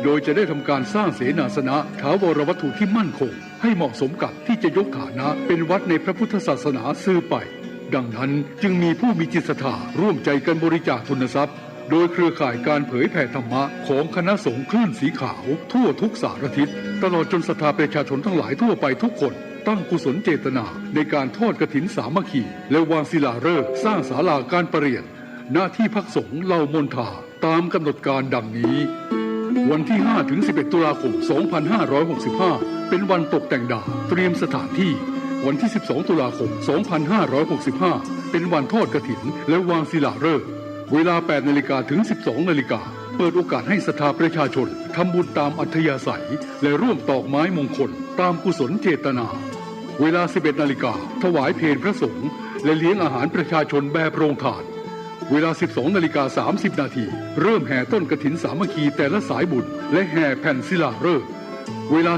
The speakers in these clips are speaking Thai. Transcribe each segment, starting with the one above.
โดยจะได้ทำการสร้างเสนาสนะถาวรวัตถุที่มั่นคงให้เหมาะสมกับที่จะยกฐานะเป็นวัดในพระพุทธศาสนาสืบไปดังนั้นจึงมีผู้มีจิตศรัทธาร่วมใจกันบริจาคทุนทรัพย์โดยเครือข่ายการเผยแผ่ธรรมะของคณะสงฆ์คลื่นสีขาวทั่วทุกสารทิศตลอดจนศรัทธาประชาชนทั้งหลายทั่วไปทุกคนตั้งกุศลเจตนาในการทอดกฐินสามัคคีและวางศิลาฤกษ์สร้างศาลาการประเรียนณที่พักสงฆ์เหล่ามนทาตามกำหนดการดังนี้วันที่ 5-11 ตุลาคม 2565 เป็นวันตกแต่งดาเตรียมสถานที่วันที่ 12 ตุลาคม 2565 เป็นวันทอดกฐินและวางศิลาฤกษ์เวลา 8 นาฬิกาถึง 12 นาฬิกาเปิดโอกาสให้ศรัทธาประชาชนทำบุญตามอัธยาศัยและร่วมตอกไม้มงคลตามกุศลเจตนาเวลา 11 นาฬิกาถวายเพลพระสงฆ์และเลี้ยงอาหารประชาชนแบบโรงทานเวลา 12:30 นาทีเริ่มแห่ต้นกฐินสามัคคีแต่ละสายบุญและแห่แผ่นศิลาฤกษ์เวลา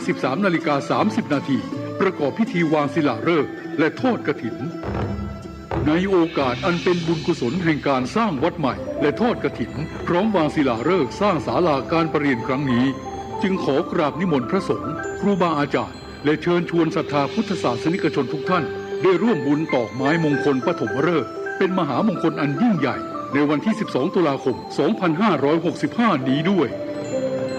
13:30 นาทีประกอบพิธีวางศิลาฤกษ์และทอดกฐินในโอกาสอันเป็นบุญกุศลแห่งการสร้างวัดใหม่และทอดกฐินพร้อมวางศิลาฤกษ์สร้างศาลาการประเรียนครั้งนี้จึงขอกราบนิมนต์พระสงฆ์ครูบาอาจารย์และเชิญชวนศรัทธาพุทธศาสนิกชนทุกท่านได้ร่วมบุญตอกไม้มงคลปฐมฤกษ์เป็นมหามงคลอันยิ่งใหญ่ในวันที่ 12 ตุลาคม 2565 นี้ด้วย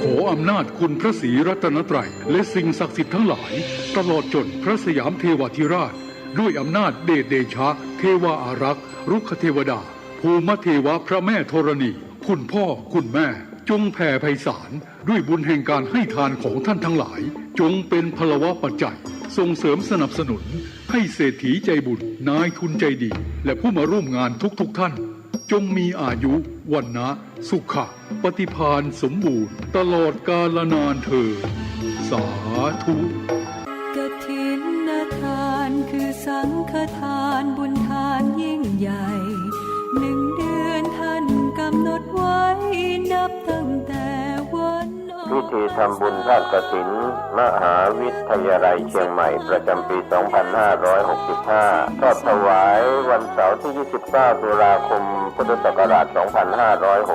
ขออำนาจคุณพระศรีรัตนตรัยและสิ่งศักดิ์สิทธิ์ทั้งหลายตลอดจนพระสยามเทวาธิราชด้วยอำนาจเดชเดชะเทวาอารักษ์รุกขเทวดาภูมิเทวะพระแม่ธรณีคุณพ่อคุณแม่จงแผ่ไพศาลด้วยบุญแห่งการให้ทานของท่านทั้งหลายจงเป็นพลวะปัจจัยส่งเสริมสนับสนุนให้เศรษฐีใจบุญนายทุนใจดีและผู้มาร่วมงานทุกท่านจงมีอายุวันนะสุขะปฏิภาณสมบูรณ์ตลอดกาลนานเถิดสาธุกฐินทานคือสังฆทานบุญทานยิ่งใหญ่1 เดือนท่านกำหนดไว้นับตั้งแต่วันพิธีทำบุญทอดกฐินมหาวิทยาลัยเชียงใหม่ประจำปี 2565 ทอดถวายวันเสาร์ที่ 29 ตุลาคม พุทธศักราช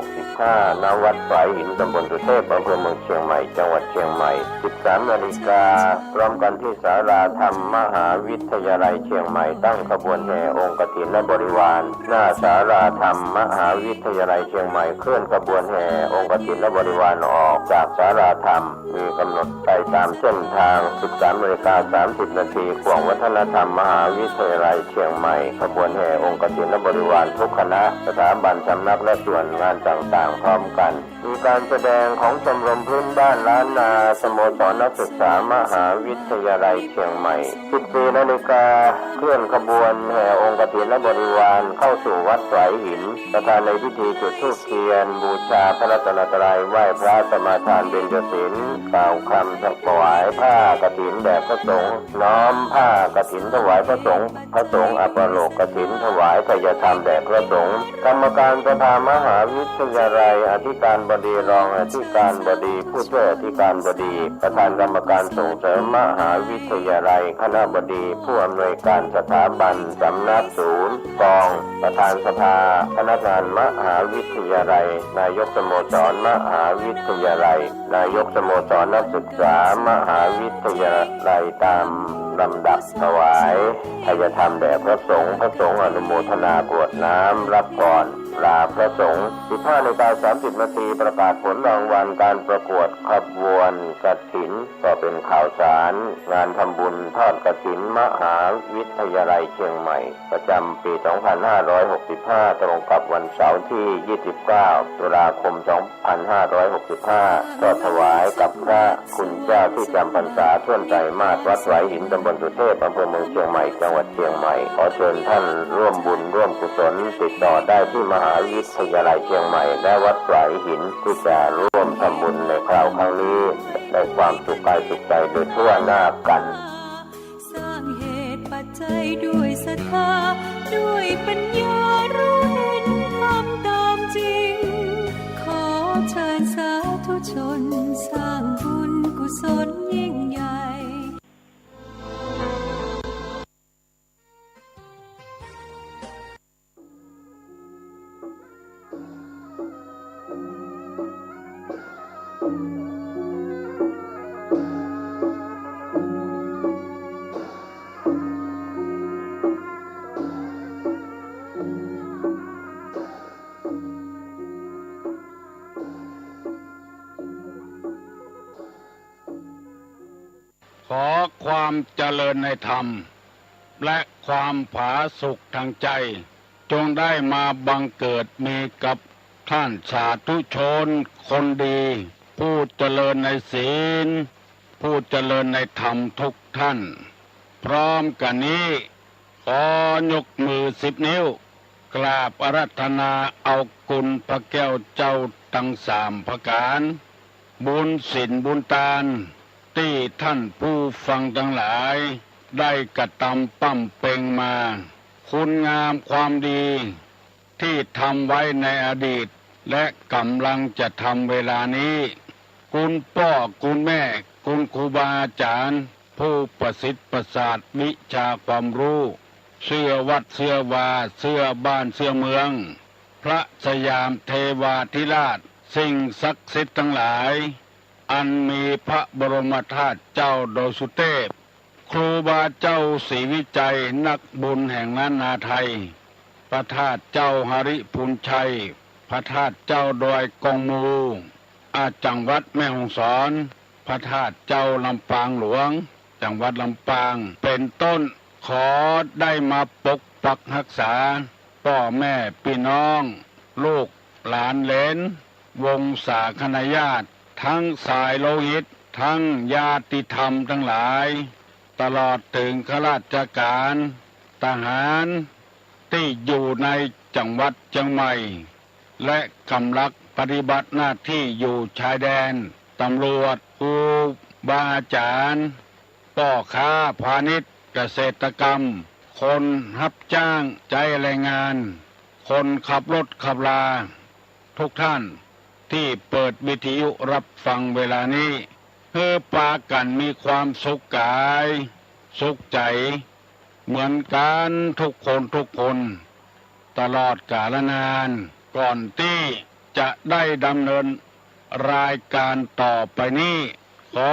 2565 ณ วัดฝายหินตำบลสุเทพอำเภอเมืองเชียงใหม่ จังหวัดเชียงใหม่ 13 นาฬิกาพร้อมกันที่ศาลาธรรมมหาวิทยาลัยเชียงใหม่ตั้งขบวนแห่องค์กฐินและบริวารหน้าศาลาธรรมมหาวิทยาลัยเชียงใหม่เคลื่อนขบวนแห่องค์กฐินและบริวารออกจากศาลาธรรมมีกำหนดไปตามเส้นทาง 13:30 นาทีขวงวัฒนธรรมมหาวิทยาลัยเชียงใหม่ขบวนแห่องค์กฐินและบริวารทุกคณะสถาบันสำนักและส่วนงานต่างๆพร้อมกันมีการแสดงของชมรมพื้นบ้านล้านนาสโมสรนักศึกษามหาวิทยาลัยเชียงใหม่ 14 นาฬิกาเคลื่อนขบวนแห่องค์กฐินและบริวารเข้าสู่วัดฝายหินประธานในพิธีจุดธูปเทียนบูชาพระรัตนตรัยไหว้พระสมาทานเบญจศีลกล่าวคำถวายผ้ากฐินแด่พระสงฆ์น้อมผ้ากฐินถวายพระสงฆ์อัปโลกกฐินถวายทายธรรมแด่พระสงฆ์กรรมการสภามหาวิทยาลัยอธิการบดีรองอธิการบดีผู้ช่วยอธิการบดีประธานกรรมการส่งเสริมมหาวิทยาลัยคณบดีผู้อำนวยการสถาบันสำนักศูนย์กองประธานสภาพนักงานมหาวิทยาลัยนายกสโมสรมหาวิทยาลัยนายกสโมสรนักศึกษามหาวิทยาลัยตามลำดับถวายทายธรรมแด่พระสงฆ์อนุโมทนากรวดน้ำรับพรลาพระสงฆ์ 15:30 นาทีประกาศผลรางวัลการประกวดขบวนกฐินก็เป็นข่าวสารงานทำบุญทอดกฐินมหาวิทยาลัยเชียงใหม่ประจำปี 2565 ตรงกับวันเสาร์ที่ 29 ตุลาคม 2565 ก็ถวายกับพระคุณเจ้าที่จำพรรษาท่วนไตรมาสวัดฝายหินตำบลสุเทพอำเภอเมืองเชียงใหม่จังหวัดเชียงใหม่ขอเชิญท่านร่วมบุญร่วมกุศลติดต่อได้ที่มหาวิทยาลัยเชียงใหม่และวัดฝายหินที่จะร่วมทำบุญในคราวครั้งนี้ได้ความสุขกายสุขใจโดยทั่วหน้ากันสร้างเหตุปัจจัยด้วยศรัทธาด้วยปัญญารู้เห็นทำตามจริงขอเชิญสาธุชนสร้างบุญกุศลยิ่งใหญ่ ขอความเจริญในธรรมและความผาสุกทางใจจงได้มาบังเกิดมีกับท่านสาธุชนคนดีผู้เจริญในศีลผู้เจริญในธรรมทุกท่านพร้อมกันนี้ขอยกมือ10 นิ้วกราบอาราธนาเอาคุณพระแก้วเจ้าทั้ง3ประการบุญศีลบุญทานที่ท่านผู้ฟังทั้งหลายได้กระทำปั้มเป่งมาคุณงามความดีที่ทำไว้ในอดีตและกำลังจะทำเวลานี้คุณพ่อคุณแม่คุณครูบาอาจารย์ผู้ประสิทธิ์ประสาทวิชาความรู้เสื้อวัดเสื้อวาเสื้อบ้านเสื้อเมืองพระสยามเทวาธิราชสิ่งศักดิ์สิทธิ์ทั้งหลายอันมีพระบรมธาตุเจ้าโดยสุเทพครูบาเจ้าศรีวิจัยนักบุญแห่งล้านนาไทยพระธาตุเจ้าหริพูนชัยพระธาตุเจ้าดอยกองมูจังหวัดแม่ฮ่องสอนพระธาตุเจ้าลำปางหลวงจังหวัดลำปางเป็นต้นขอได้มาปกปักรักษาพ่อแม่พี่น้องลูกหลานเหลนวงศาคณาญาติทั้งสายโลหิตทั้งญาติธรรมทั้งหลายตลอดถึงข้าราชการทหารที่อยู่ในจังหวัดเชียงใหม่และกำลังปฏิบัติหน้าที่อยู่ชายแดนตำรวจครูบาอาจารย์พ่อค้าพาณิชย์เกษตรกรรมคนรับจ้างใจแรงงานคนขับรถขับลาทุกท่านที่เปิดวิทยุรับฟังเวลานี้เพื่อปากันมีความสุขกายสุขใจเหมือนกันทุกคนตลอดกาลนานก่อนที่จะได้ดำเนินรายการต่อไปนี้ขอ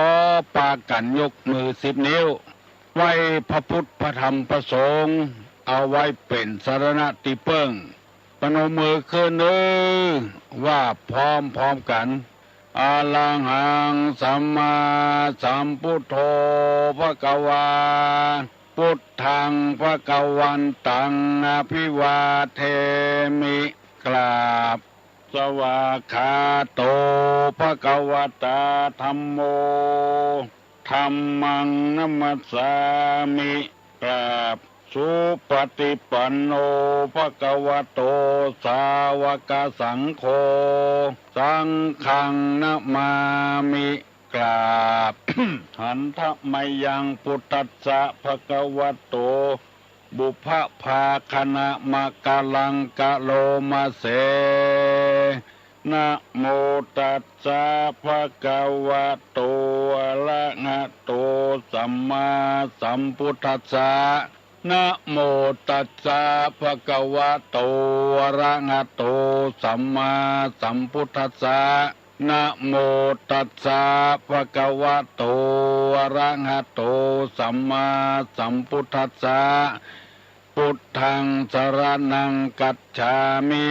ปากันยกมือ10 นิ้วไว้พระพุทธพระธรรมพระสงฆ์เอาไว้เป็นสรณะติเปิ้งปนมมือขึ้นว่าพร้อมกันอะระหังสัมมาสัมพุทโธภควาพุทธังภควันตังอภิวาเทมิกราบสวากขาโตภควตาธัมโมธัมมังนัมมัสสามิกราบสุปฏิปันโนภควโตสาวกสังโฆสังฆังนะมามิกราบ หันทะไมยังพุทธัสสะภควโตบุพภาคณะมะกะลังกะโลมาเสนะโมตัสสะภะคะวะโตอะระหะโตสัมมาสัมพุทธัสสะนะโมตัสสะภะคะวะโตอะระหะโตสัมมาสัมพุทธัสสะนะโมตัสสะภะคะวะโตอะระหะโตสัมมาสัมพุทธัสสะพุทธังสรณังกัจฉามิ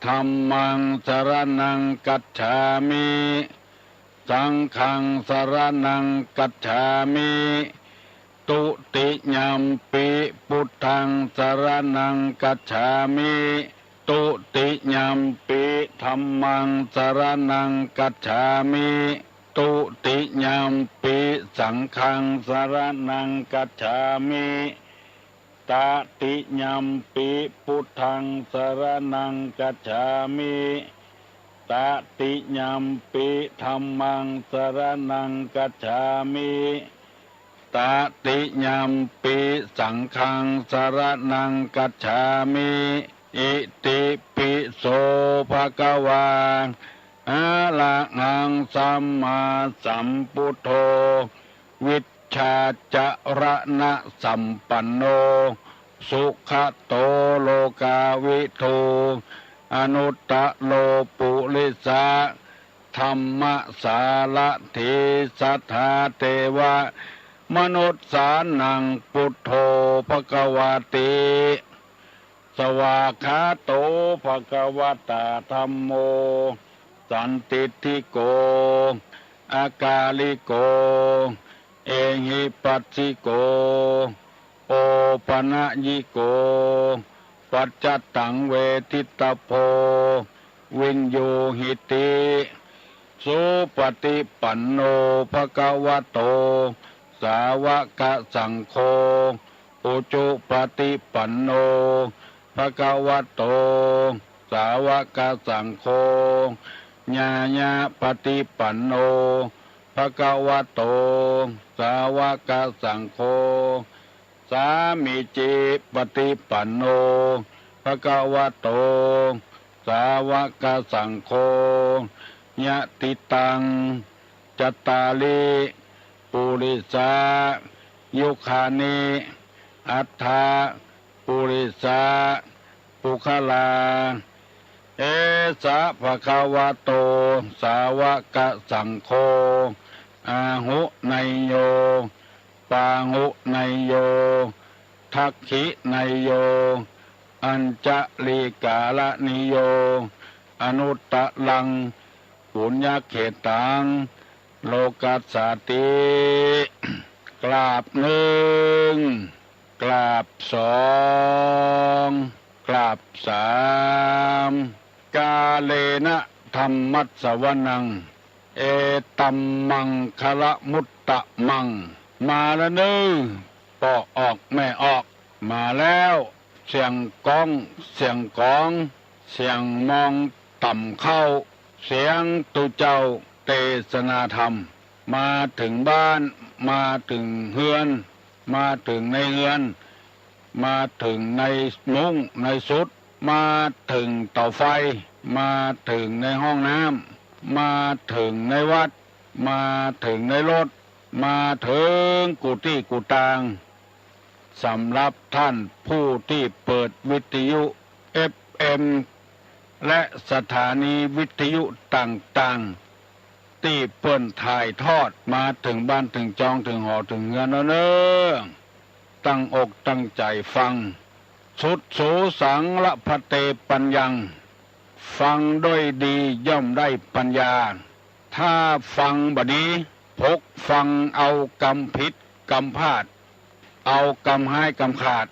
ธัมมังสรณังกัจฉามิสังฆังสรณังกัจฉามิตุติยัมปิพุทธังสรณังกัจฉามิตุติยัมปิธัมมังสรณังกัจฉามิตุติยัมปิสังฆังสรณังกัจฉามิตติยัมปิพุทธังสรณังกัจฉามิตติยัมปิธัมมังสรณังกัจฉามิตติยัมปิสังฆังสรณังกัจฉามิอิติปิโสภะคะวาอะระหังสัมมาสัมพุทโธวิชชาจรณะสัมปันโนสุขโตโลกาวิทูอนุตตโลปุริสะธรรมสารถิสัทธาเทวะมนุษย์สานังพุทโธภควติสวากขาโตภควตาธัมโมสันติทิโกอากาลิโก เอหิปัสสิโกโอปนะยิโกปัจจตังเวทิตโพวินโยหิติสุปฏิปันโนภะคะวะโตสาวกสังโฆอุจุปฏิปันโนภะคะวะโตสาวกสังโฆญาญาปฏิปันโนภะคะวะโตสาวกสังโฆสามิจิปฏิปันโนภะคะวะโตสาวกสังโฆยะติตังจัตตาลิปุริสายุคานิอัฏฐาปุริสาปุคลาเอสะภะคะวะโตสาวกสังโฆอาหุไนโยปาหุไนโยทักขิไนโยอัญจลิกาลนิโยอนุตตะลังปุญญเขตังโลกัสสติกราบหนึ่งกราบสองกราบสามกาเลนะธรรมัสสวนังเอตัมมังคะมุตตะมังมาแล้วนึปอกออกแม่ออกมาแล้วเสียงก้องเสียงกองเสียงมองต่ำเข้าเสียงตุเจ้าเทศนาธรรมมาถึงบ้านมาถึงเฮือนมาถึงในเฮือนมาถึงในมุ้งในสุดมาถึงเตาไฟมาถึงในห้องน้ำมาถึงในวัดมาถึงในรถมาถึงกุฏิกุฏางสำหรับท่านผู้ที่เปิดวิทยุ FM และสถานีวิทยุต่างๆที่เปิ้นถ่ายทอดมาถึงบ้านถึงจองถึงหอถึงเงินเน้อตั้งอกตั้งใจฟังสุดโสสังละพะเตปัญญังฟังด้วยดีย่อมได้ปัญญาถ้าฟังบดีพกฟังเอากำผิดกำพลาดเอากำให้กำขาด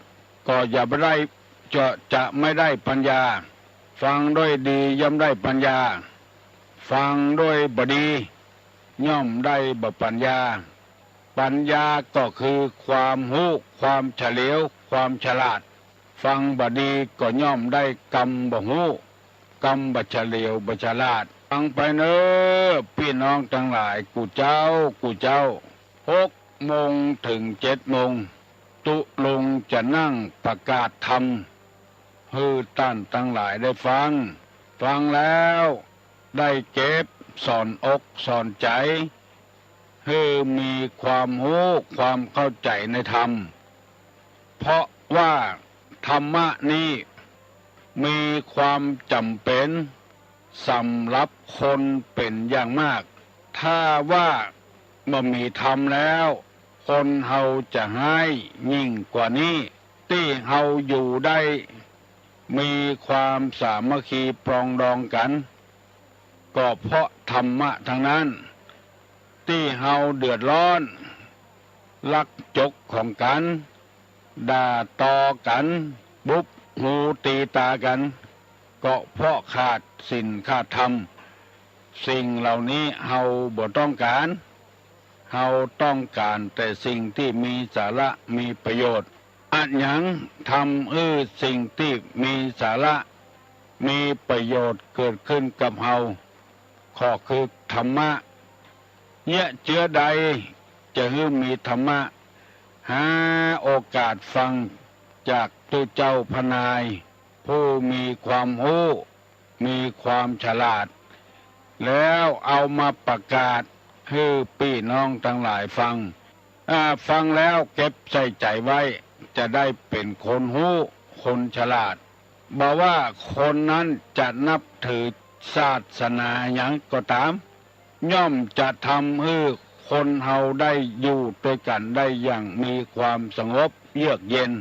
ก็อย่าไปได้จะไม่ได้ปัญญาฟังด้วยดีย่อมได้ปัญญาฟังด้วยบดีย่อมได้ปัญญาปัญญาก็คือความรู้ความเฉลียวความฉลาดฟังบดีก็ย่อมได้กำบ่รู้กำบ่เฉลียวบ่ฉลาดฟังไปเนอพี่น้องทั้งหลายกูเจ้า6 โมงถึง7 โมงตุลงจะนั่งประกาศธรรมให้ท่านทั้งหลายได้ฟังแล้วได้เก็บสอนอกสอนใจให้มีความรู้ความเข้าใจในธรรมเพราะว่าธรรมะนี้มีความจำเป็นสำหรับคนเป็นอย่างมากถ้าว่าบ่มีธรรมแล้วคนเฮาจะให้ยิ่งกว่านี้ที่เฮาอยู่ได้มีความสามัคคีปรองดองกันก็เพราะธรรมะทั้งนั้นที่เฮาเดือดร้อนลักจกของกันด่าตอกันบุบหูตีตากันก็เพราะขาดศีลขาดธรรมสิ่งเหล่านี้เฮาบ่ต้องการเฮาต้องการแต่สิ่งที่มีสาระมีประโยชน์อันหยังทำสิ่งที่มีสาระมีประโยชน์เกิดขึ้นกับเฮาข้อคือธรรมะเนี่ยเจือใดจะให้มีธรรมะหาโอกาสฟังจากตัวเจ้าพนายผู้มีความรู้มีความฉลาดแล้วเอามาประกาศให้พี่น้องทั้งหลายฟังแล้วเก็บใส่ใจไว้จะได้เป็นคนรู้คนฉลาดบอกว่าคนนั้นจะนับถือศาสนาอย่างก็ตามย่อมจะทำให้คนเฮาได้อยู่ด้วยกันได้อย่างมีความสงบเยือกเย็น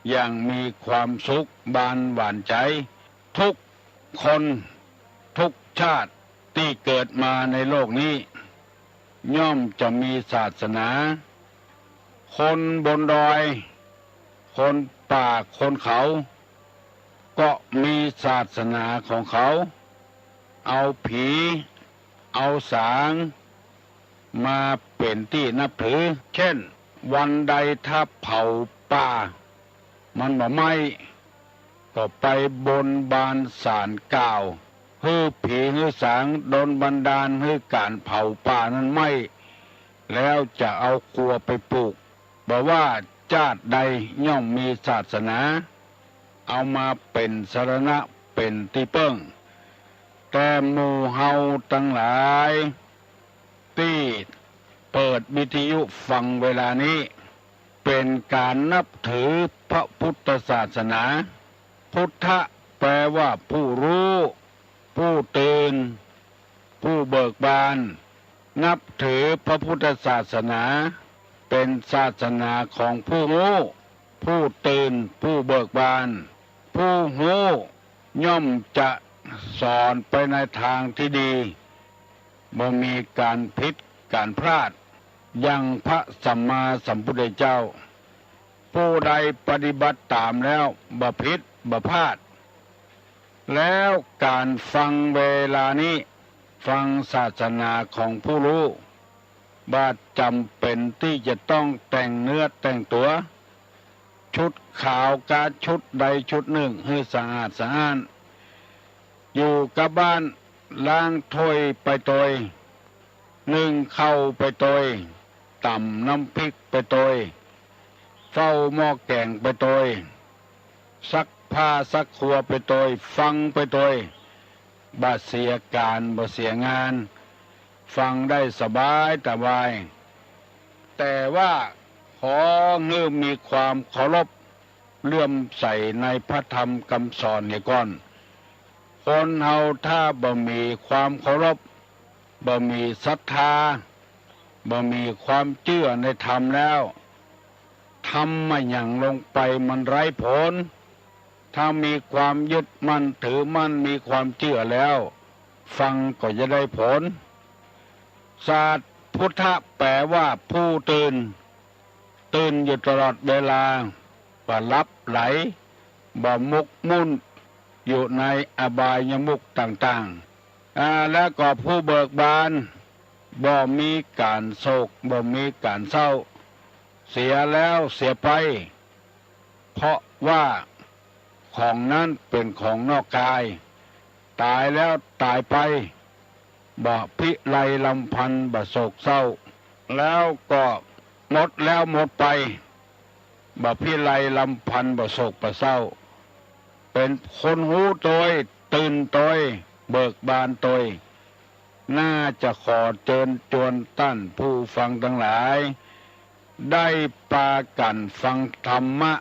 อย่างมีความสุขบานหวานใจทุกคนทุกชาติที่เกิดมาในโลกนี้ ย่อมจะมีศาสนาคนบนดอยคนป่าคนเขาก็มีศาสนาของเขาเอาผีเอาสางมาเป็นที่นับถือเช่นวันใดถ้าเผาป่ามันบ่ไหม้ก็ไปบนบานศาลกล่าวให้ผีให้สางโดนบันดาลให้การเผาป่านั้นไหม้แล้วจะเอาครัวไปปลูกบอกว่าชาติใดย่อมมีศาสนาเอามาเป็นสรณะเป็นที่เปิ้งแต่หมู่เฮาทั้งหลายที่เปิดวิทยุฟังเวลานี้เป็นการนับถือพระพุทธศาสนาพุทธะแปลว่าผู้รู้ผู้ตื่นผู้เบิกบานนับถือพระพุทธศาสนาเป็นศาสนาของผู้รู้ผู้ตื่นผู้เบิกบานผู้รู้ย่อมจะสอนไปในทางที่ดีบ่มีการผิดการพลาดยังพระสัมมาสัมพุทธเจ้าผู้ใดปฏิบัติตามแล้วบ่ผิดบ่พลาดแล้วการฟังเวลานี้ฟังศาสนาของผู้รู้บาดจำเป็นที่จะต้องแต่งเนื้อแต่งตัวชุดขาวกาชุดใดชุดหนึ่งให้สะอาดสะอ้านอยู่กับบ้านล้างถ้วยไปตอยนึ่งข้าวไปตอยตำน้ำพริกไปตอยเฝ้าหม้อแกงไปตอยซักผ้าซักครัวไปตอยฟังไปตอยบ่เสียการบ่เสียงานฟังได้สบายแต่บายแต่ว่าขอเงื่อมีความเคารพเลื่อมใสในพระธรรมคำสอนเนี่ยก่อนคนเฮาถ้าบ่มีความเคารพบ่มีศรัทธาบ่มีความเชื่อในธรรมแล้วทำมาอย่างลงไปมันไร้ผลถ้ามีความยึดมั่นถือมั่นมีความเชื่อแล้วฟังก็จะได้ผลศาสตร์พุทธะแปลว่าผู้ตื่นอยู่ตลอดเวลาบ่หลับไหลบ่มุกมุ่นอยู่ในอบายมุขต่างๆแล้วก็ผู้เบิกบานบ่มีการโศกบ่มีการเศร้าเสียแล้วเสียไปเพราะว่าของนั้นเป็นของนอกกายตายแล้วตายไปบ่พิไรลำพันธ์บ่โศกเศร้าแล้วก็หมดแล้วหมดไปบ่พิไรลำพันธ์บ่โศกบ่เศร้าเป็นคนหูโตยตื่นโตยเบิกบานโตยน่าจะขอเชิญชวนท่านผู้ฟังทั้งหลายได้ปากันฟังธรรมะ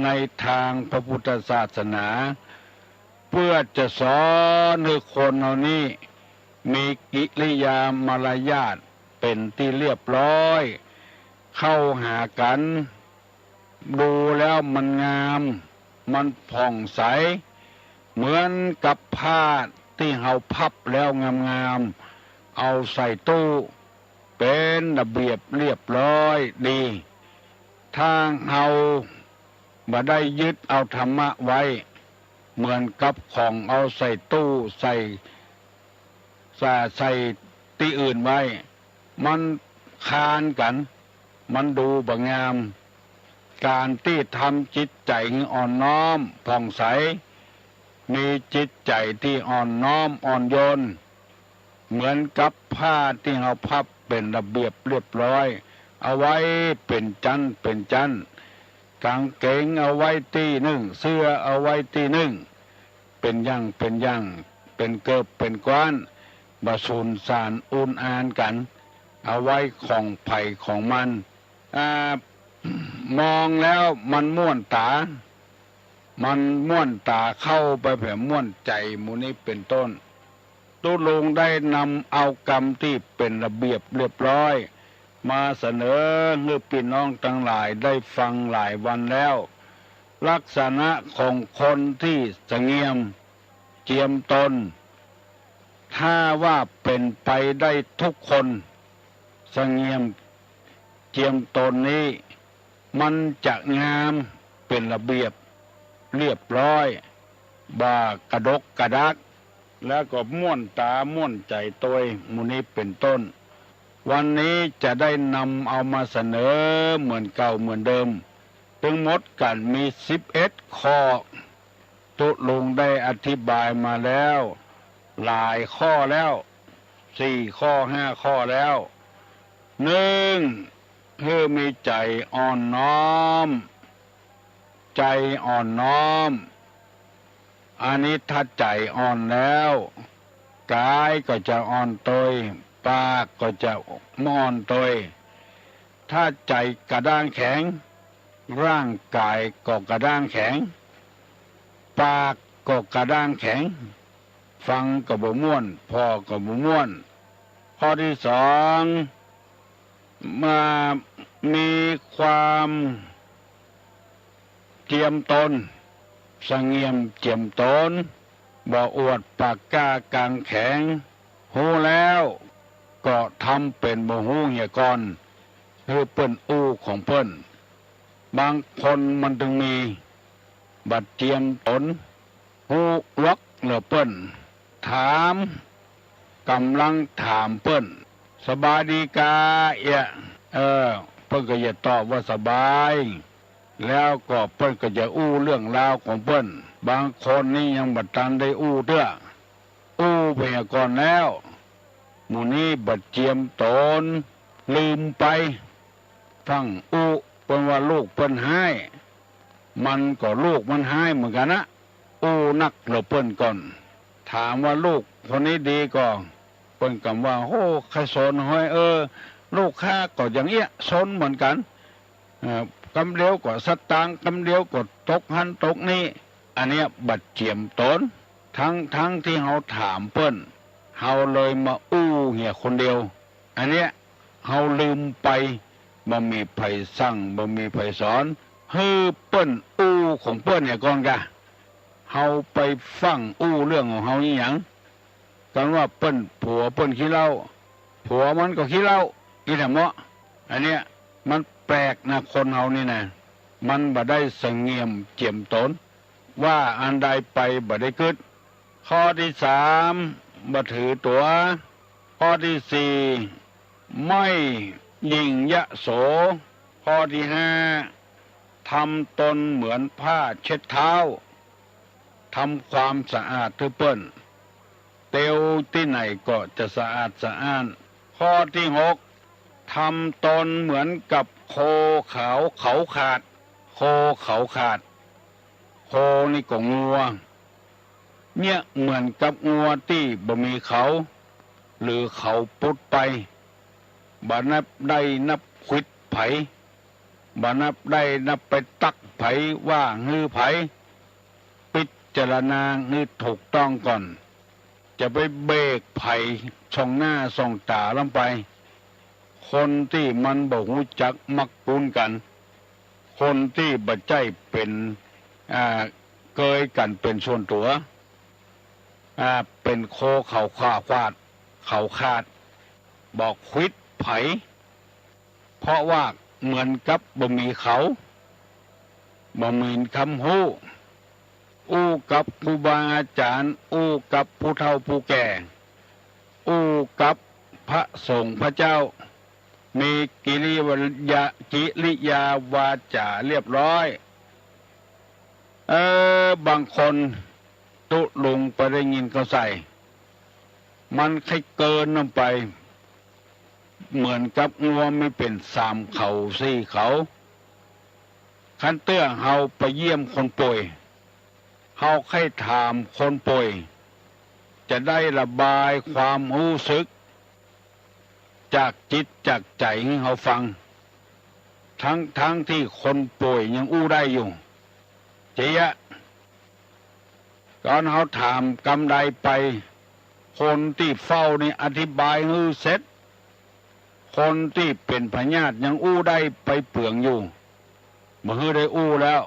ในทางพระพุทธศาสนาเพื่อจะสอนให้คนเหล่านี้มีกิริยามารยาทเป็นที่เรียบร้อยเข้าหากันดูแล้วมันงามมันผ่องใสเหมือนกับผ้าที่เฮาพับแล้วงามๆเอาใส่ตู้เป็นระเบียบเรียบร้อยดีทางเฮาบ่ได้ยึดเอาธรรมะไว้เหมือนกับของเอาใส่ตู้ใส่ที่อื่นไว้มันคานกันมันดูบ่งามการที่ทำจิตใจอ่อนน้อมผ่องใสมีจิตใจที่อ่อนน้อมอ่อนโยนเหมือนกับผ้าที่เราพับเป็นระเบียบเรียบร้อยเอาไว้เป็นจันเป็นจันกางเกงเอาไว้ที่หนึ่งเสื้อเอาไว้ที่หนึ่งเป็นอย่างเป็นเกิบเป็นก้อนบะสูนสารอุ่นอานกันเอาไว้ของไผ่ของมันมองแล้วมันม่วนตาเข้าไปแผ่ม่วนใจหมู่นี้เป็นต้นตุลงได้นำเอากรรมที่เป็นระเบียบเรียบร้อยมาเสนอให้พี่น้องทั้งหลายได้ฟังหลายวันแล้วลักษณะของคนที่เสงี่ยมเจียมตนถ้าว่าเป็นไปได้ทุกคน เสงี่ยมเจียมตนนี้มันจะงามเป็นระเบียบเรียบร้อยบ่ากระดกกระดักแล้วก็ม่วนตาม่วนใจตัวมูนี้เป็นต้นวันนี้จะได้นำเอามาเสนอเหมือนเก่าเหมือนเดิมทั้งหมดกันมี11ข้อตุลุงได้อธิบายมาแล้วหลายข้อแล้ว4ข้อ5ข้อแล้ว1คือมีใจอ่อนน้อมใจอ่อนน้อมอันนี้ถ้าใจอ่อนแล้วกายก็จะอ่อนตยปากก็จะอ่อนตยถ้าใจกระด้างแข็งร่างกายก็กระด้างแข็งปากก็กระด้างแข็งฟังก็บ่ม่วนพอก็บ่ม่วนข้อที่สองมามีความเจียมตนเสงี่ยมเจียมตนบ่อวดปากกล้ากลางแข็งหูแล้วก็ทำเป็นบ่หูเหี่ยก่อนคือเปิ้นอู้ของเปิ้นบางคนมันถึงมีบัดเจียมตนหูล็อกเหลือเปิ้นถามกำลังถามเปิ้นสบายดีกาเปิ้นก็จะตอบว่าสบายแล้วก็เปิ้นก็จะอู้เรื่องราวของเปิ้นบางคนนี่ยังบัดทันได้อู้เด้ออู้ไปก่อนแล้วหมู่นี้บัดเจียมตนลืมไปฟังอู้เปิ้นว่าลูกเปิ้นให้มันก็ลูกมันให้เหมือนกันนะอู้นักเหลือเปิ้นก่อนถามว่าลูกคนนี้ดีก็เปิ้นกำว่าโอ้ใครสนห้อยลูกข้าก็อย่างเงี้ยสนเหมือนกันกำเดียวก็สตางค์กำเดียวก็ตกหันตกนี่อันเนี้ยบัดเจียมตนทั้งที่เฮาถามเปิ้นเฮาเลยมาอู้เหี่ยคนเดียวอันเนี้ยเฮาลืมไปบ่มีไผสั่งบ่มีไผสอนฮือเปิ้นอู้ของเปิ้นเนี่ยก่อนกะเฮาไปฟังอู้เรื่องของเฮานี่หยังกันว่าเปิ้นผัวเปิ้นขี้เหล้าผัวมันก็ขี้เหล้าอีแหละเมาะอันเนี้ยมันแปลกนะคนเฮานี่นะมันบ่ได้เสงี่ยมเจียมตนว่าอันใดไปบ่ได้เกิดข้อที่3บ่ถือตัวข้อที่4ไม่ยิ่งยโสข้อที่5ทำตนเหมือนผ้าเช็ดเท้าทำความสะอาดทุกเปิ้นเตียวที่ไหนก็จะสะอาดสะอ้านข้อที่6ทำตนเหมือนกับโคเขาขาดโคเขาขาดโคนี่ก็งัวเนี่ยเหมือนกับงัวที่บ่มีเขาหรือเขาปุดไปบ่นับได้นับควิดไผบ่นับได้นับไปตักไผว่าฮือไผพิจารณาฮือถูกต้องก่อนจะไปเบรกไผช่องหน้าส่องตาลงไปคนที่มันบ่ฮู้จักมักปุ้นกันคนที่บ่ใจเป็นเกยกันเป็นส่วนตัวเป็นโคเขาขาดบอกควิดไผเพราะว่าเหมือนกับบ่มีเขาบ่มีคำฮู้อู้กับครูบาอาจารย์อู้กับผู้เฒ่าผู้แก่อู้กับพระสงฆ์พระเจ้ามีกิริยาวาจาเรียบร้อยบางคนตุลุงไปได้ยินเขาใส่มันใครเกินลงไปเหมือนกับงัวไม่เป็น3เขา4เขาคันเตื้อเฮาไปเยี่ยมคนป่วยเฮาให้ถามคนป่วยจะได้ระบายความรู้สึกจากจิตจากใจให้เฮาฟังทั้งที่คนป่วยยังอู้ได้อยู่เจียก่อนเฮาถามกำใดไปคนที่เฝ้านี่อธิบายฮือเสร็จคนที่เป็นพญาติยังอู้ได้ไปเปลืองอยู่บ่ฮือได้อู้แล้ว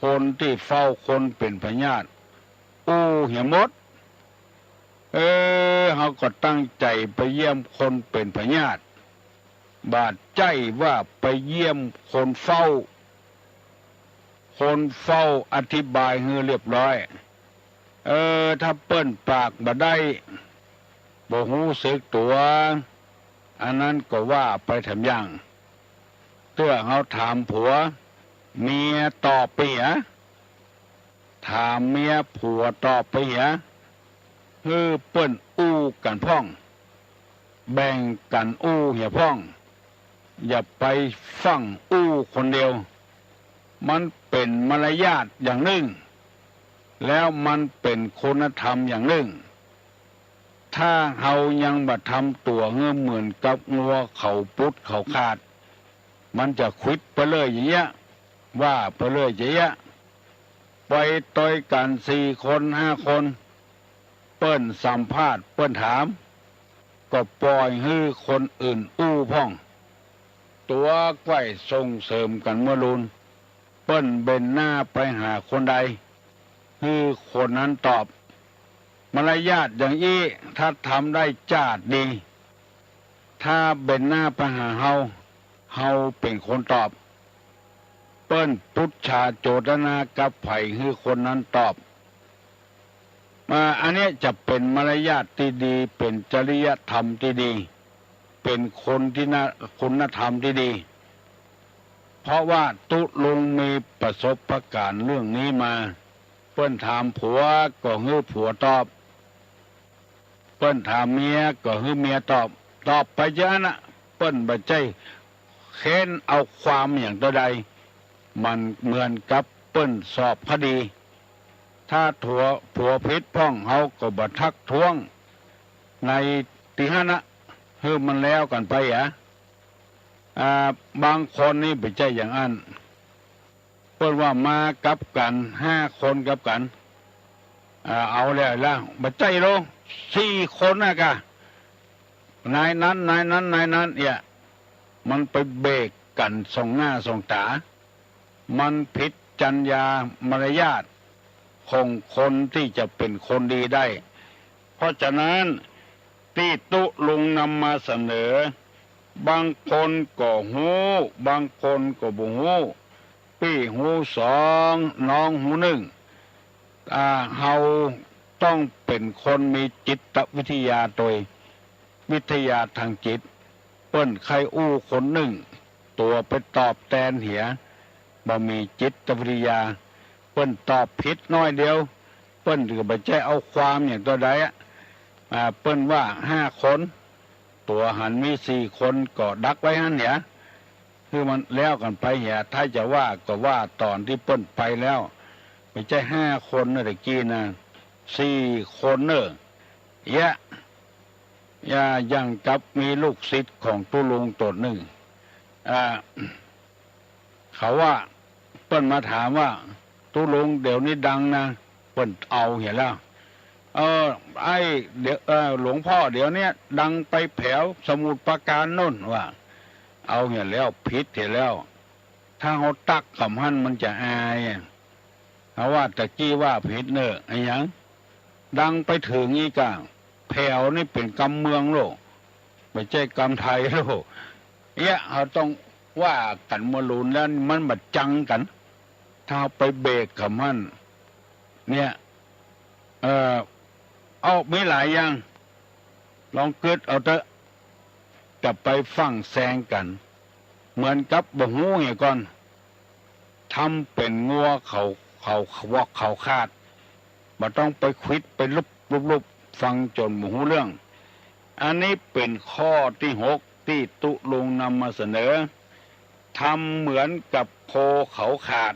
คนที่เฝ้าคนเป็นพญาติอู้เหี่ยหมดเฮาก็ตั้งใจไปเยี่ยมคนเป็นพญาติ บาดใจว่าไปเยี่ยมคนเฝ้าอธิบายให้เรียบร้อยถ้าเปิ้นปากบ่ได้บ่ฮู้สึกตัวอันนั้นก็ว่าไปทำอย่างเตื้อเฮาถามผัวเมียตอบไปหะถามเมียผัวตอบไปหะเปิ้นอู้กันพ่องแบ่งกันอู้เหี่ยพ่องอย่าไปฟังอู้คนเดียวมันเป็นมารยาทอย่างหนึ่งแล้วมันเป็นคุณธรรมอย่างหนึ่งถ้าเฮายังบ่ทำตัวเหมือนกับงัวเขาปุดเขาขาดมันจะควิดไปเลยอย่างเงี้ยว่าไปเลยอย่างเงี้ยไปต่อยกัน4 คน5 คนเปิ้นสัมภาษณ์เปิ้นถามก็ปล่อยให้คนอื่นอู้พ่องตัวไกวส่งเสริมกันเมื่อรุนเปิ้นเบนหน้าไปหาคนใดให้คนนั้นตอบมารยาทอย่างอี้ถ้าทำได้จาดดีถ้าเบนหน้าไปหาเฮาเป็นคนตอบเปิ้นพุทธาโจทนากับไผ่ให้คนนั้นตอบอันนี้จะเป็นมารยาทที่ดีเป็นจริยธรรมที่ดีเป็นคนที่คุณธรรมที่ดีเพราะว่าตุลุงมีประสบการณ์เรื่องนี้มาเปิ้นถามผัวก็ให้ผัวตอบเปิ้นถามเมียก็ให้เมียตอบไปเยอะนะเปิ้นบ่ใจเค้นเอาความอย่างตัวใดมันเหมือนกับเปิ้นสอบคดีถ้าผัวผิดพ้องเฮาก็บ่ทักท้วงในที่ห้านะให้มันแล้วกันไปบางคนนี่ไปใจอย่างนั้นเปิ้นว่ามากับกัน5 คนกับกันเอาแล้วบ่ใจโล4 คนน่ะกะนายนั้นเนี่ยมันไปเบรกกันส่งหน้าส่งตามันผิดจรรยามารยาทของคนที่จะเป็นคนดีได้เพราะฉะนั้นที่ตุลุงนำมาเสนอบางคนก็หูบางคนก็บ่หูพี่หู2น้องหู1เฮาต้องเป็นคนมีจิตวิทยาโดยวิทยาทางจิตเปิ้นใครอู้คนหนึ่งตัวไปตอบแทนเหียบ่มีจิตวิทยาเปิ้นตอบผิดน้อยเดียวเปิ้นก็บ่ใจเอาความอย่างตัวใดเปิ้นว่า5 คนตัวหันมี4 คนก็ดักไว้หั่นเหียคือมันแล้วกันไปเหียถ้าจะว่าก็ว่าตอนที่เปิ้นไปแล้วไม่ใช่5 คนนะตะกี้นะ4 คนเนอะอย่างกับมีลูกศิษย์ของตุลุงตัวหนึ่งเขาว่าเปิ้นมาถามว่าตุลุงเดี๋ยวนี้ดังนะเปิ้นเอาเห็นแล้วไอ้เดี๋ยวหลวงพ่อเดี๋ยวนี้ดังไปแถวสมุทรปราการโน่นว่าเอาเห็นแล้วผิดเห็นแล้วถ้าเขาตักคำหั่นมันจะอายเขาว่าตะกี้ว่าผิดเนอะไอ้หยังดังไปถึงอีกอ่ะแผ่วนี่เป็นกำเมืองโลกไม่ใช่กำไทยโลกเขาต้องว่ากันมลุนแล้วมันบัดจังกันถ้าไปเบรกคำหั่นเนี่ยเอาไม่หลายอย่างลองเกิดเอาเถอะจะไปฟังแซงกันเหมือนกับบ่ฮู้อย่างก่อนทำเป็นงัวเขาวอกเขาคาดบ่ต้องไปควิดไปลุบฟังจนบ่ฮู้เรื่องอันนี้เป็นข้อที่6ที่ตุลุงนำมาเสนอทำเหมือนกับโคเขาขาด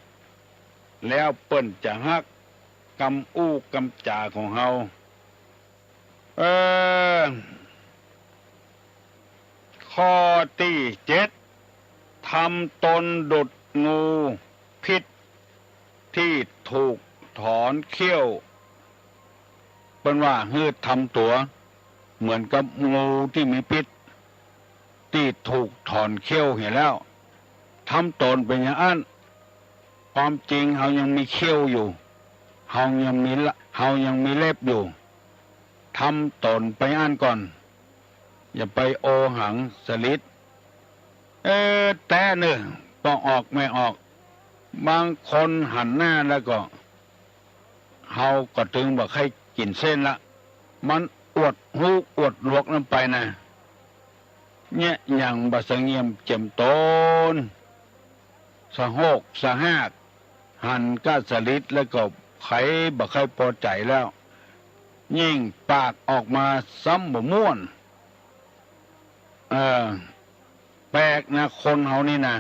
แล้วเปิ้นจะฮักกำอู้กำจ่าของเฮาข้อที่7ทำตนดุจงูพิษที่ถูกถอนเขี้ยวเป็นว่าทำตัวเหมือนกับงูที่มีพิษที่ถูกถอนเขี้ยวเห็นแล้วทำตนเป็นอย่างนั้นความจริงเฮายังมีเขี้ยวอยู่เฮายังมีเล็บอยู่ทำตนไปอันก่อนอย่าไปโอหังสลิด แต่เนอะก็ออกไม่ออก บางคนหันหน้าแล้วก็เฮาก็ถึงบอกให้กินเส้นละมันอวดหูอวดหลวกนั่นไปนะเนี่ยอย่างบะสะเงียมเจ็มโตนสะโหกสะหากหันก้าสลิดแล้วก็ไขบ่ใครพอใจแล้วยิ่งปากออกมาซ้ำบ่ม่วนแปลกนะคนเฮานี่นะ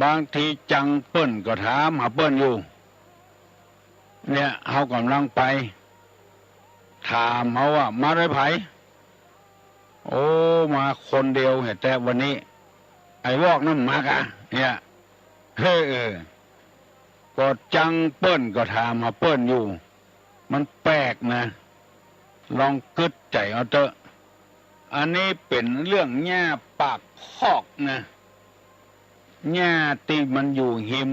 บางทีจังเปิ้นก็ถามหาเปิ้นอยู่เนี่ยเฮากำลังไปถามเฮาว่ามาด้วยไผโอ้มาคนเดียวแต่วันนี้ไอ้วอกนั่นมากะเนี่ยก็จังเปิ้นก็ถามหาเปิ้นอยู่มันแปลกนะลองกึดใจเอาเถอะอันนี้เป็นเรื่องแง่ปากคอกนะแง่ที่มันอยู่หิม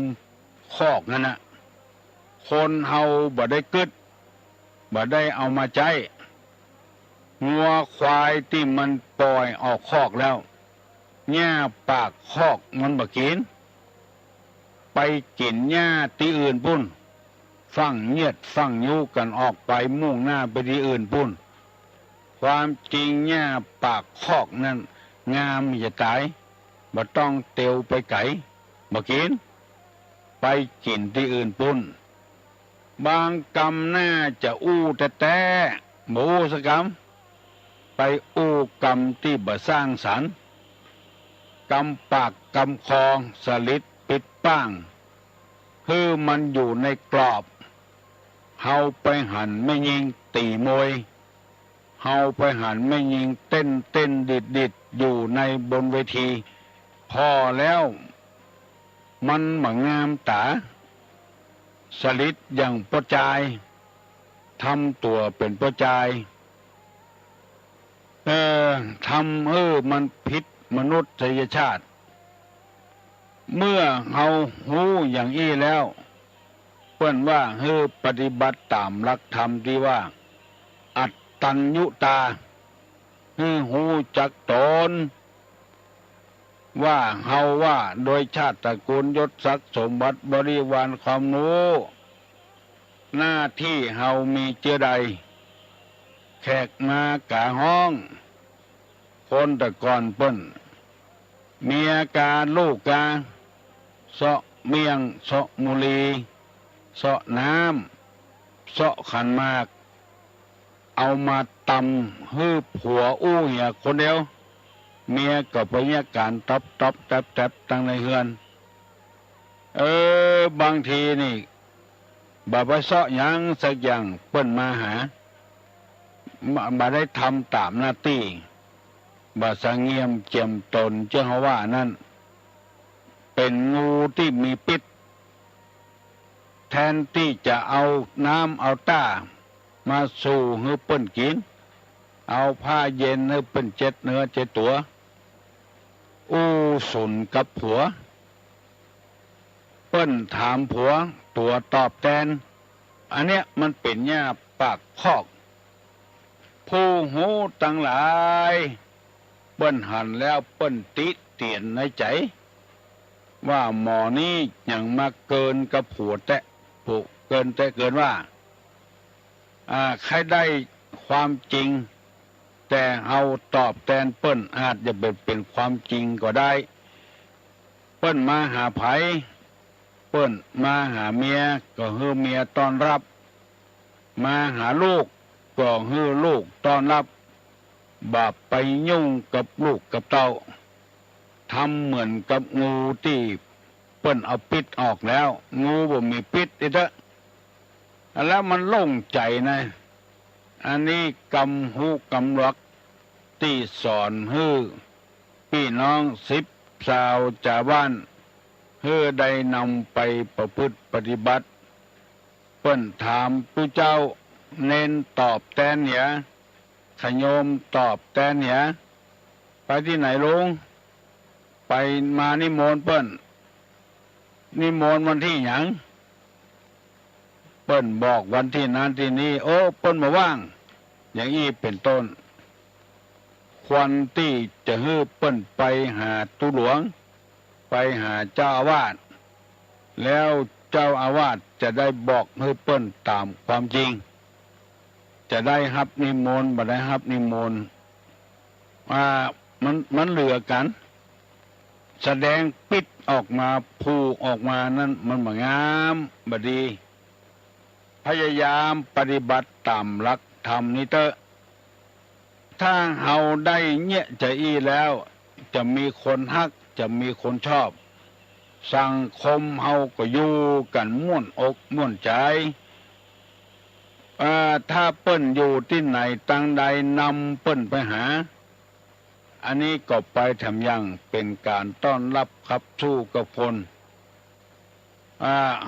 คอกนั่นนะคนเฮาบ่ได้กึดบ่ได้เอามาใจงัวควายที่มันปล่อยออกคอกแล้วแง่ปากคอกมันบ่กินไปกินหญ้าที่อื่นพุ่นฟังเงียดฟังยูกันออกไปมุ่งหน้าไปที่อื่นพุ่นความจริงหญ้าปากคอกนั้นงามจะตายบ่ต้องเตียวไปไกลบ่กินไปกินที่อื่นพุ่นบางกรรมน่าจะอู้แต่ๆบ่อู้สักกรรมไปอู้กรรมที่บ่สร้างสรรค์กรรมปากกรรมคอสลิดปิดป้างคือมันอยู่ในกรอบเฮาไปหันไม่ยิงตีมวยเฮาไปหันไม่ยิงเต้นดิดอยู่ในบนเวทีพอแล้วมันมางามตาสลิดอย่างประจายทำตัวเป็นประจายทำมันผิดมนุษยชาติเมื่อเฮาหูอย่างอี้แล้วเปิ้นว่าปฏิบัติตามหลักธรรมที่ว่าอัตตัญญุตาหูจักตนว่าเฮาว่าโดยชาติตระกูลยศศักดิ์สมบัติบริวารความรู้หน้าที่เฮามีเจอใดแขกมากะห้องคนแต่ก่อนเปิ้นเมียกาลูกกาเสาะเมียงเสาะมุลีเสาะน้ำเสาะขันมากเอามาตำผัวอู้เหี่ยคนเดียวเมียก็ไปแยกการตับแตบตั้งในเฮือนบางทีนี่บ่ไปเสาะหยังสักอย่างเปิ้นมาหาบ่ได้ทำตามหน้าที่บ่สงเงียมเจียมตนเจ้าว่านั่นเป็นงูที่มีพิษแทนที่จะเอาน้ำเอาต้ามาสู่ให้เปิ้นกินเอาผ้าเย็นให้เปิ้นเจ็ดเนื้อเจ็ดตัวอู้สุนกับผัวเปิ้นถามผัวตัวตอบแทนอันเนี้ยมันเป็นหญ้าปากคอกผู้หูตั้งหลายเปิ้นหันแล้วเปิ้นติเตียนในใจว่าหมอนี้อย่างมาเกินกับผัวแต่ผูกเกินว่าใครได้ความจริงแต่เอาตอบแทนเปิ้นอาจจะเป็นความจริงก็ได้เปิ้นมาหาไผเปิ้นมาหาเมียก็ฮือเมียต้อนรับมาหาลูกก็ฮือลูกต้อนรับบาปไปยุ่งกับลูกกับเต้าทำเหมือนกับงูที่เปิ้นเอาพิษออกแล้วงูบ่มีพิษเด้อแล้วมันโล่งใจนะอันนี้กำหูกำลักที่สอนพี่น้อง10ชาวชาวบ้านได้นำไปประพฤติปฏิบัติเปิ้นถามผู้เจ้าเน้นตอบแทนเนี่ยขโยมตอบแทนเนี่ยไปที่ไหนลุงไปมานิมนต์เปิ้นนิมนต์วันที่หยังเปิ้นบอกวันที่นั้นที่นี้โอ้เปิ้นมาว่างอย่างนี้เป็นต้นค ควรที่จะให้เปิ้นไปหาตุหลวงไปหาเจ้าอาวาสแล้วเจ้าอาวาสจะได้บอกให้เปิ้นตามความจริงจะได้รับนิมนต์บ่ได้รับนิมนต์มันเหลือกันแสดงปิดออกมาผูกออกมานั้นมันบ่งามบ่ดีพยายามปฏิบัติตามหลักธรรมนี้เถอะถ้าเฮาได้เนี่ยใจอีแล้วจะมีคนฮักจะมีคนชอบสังคมเฮาก็อยู่กันม่วนอกม่วนใจถ้าเปิ้นอยู่ที่ไหนตั้งใดนำเปิ้นไปหาอันนี้ก็ไปทำยังเป็นการต้อนรับขับสู้กับคน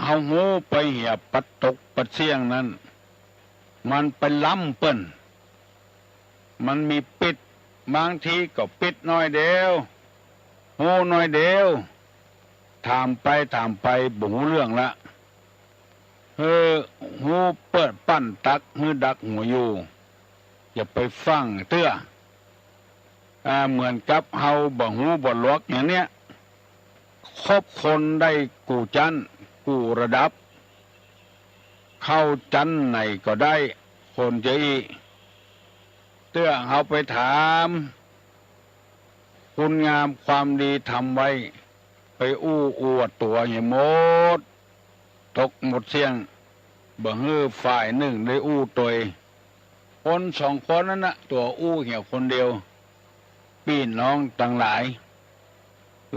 เฮาหูไปเหี่ยปัดตกปัดเสี่ยงนั้นมันไปล้ำเปิ้นมันมีปิดบางทีก็ปิดน้อยเดียวหูน้อยเดียวถามไปบ่หูเรื่องละหูเปิดปั้นตักมือดักหัวอยู่อย่าไปฟังเตื้อเหมือนกับเฮาบ่หูบ่ลวกอย่างเนี้ยคบคนได้กูจันกูระดับเข้าจันไหนก็ได้คนจะอีเตื้อเฮาไปถามคุณงามความดีทำไว้ไปอวดตัวอย่างหมดตกหมดเสียงบ่ฮื้อฝ่ายหนึ่งได้ตัวคนสองคนนั้นนะตัวเหี่ยวคนเดียวพี่น้องต่างหลาย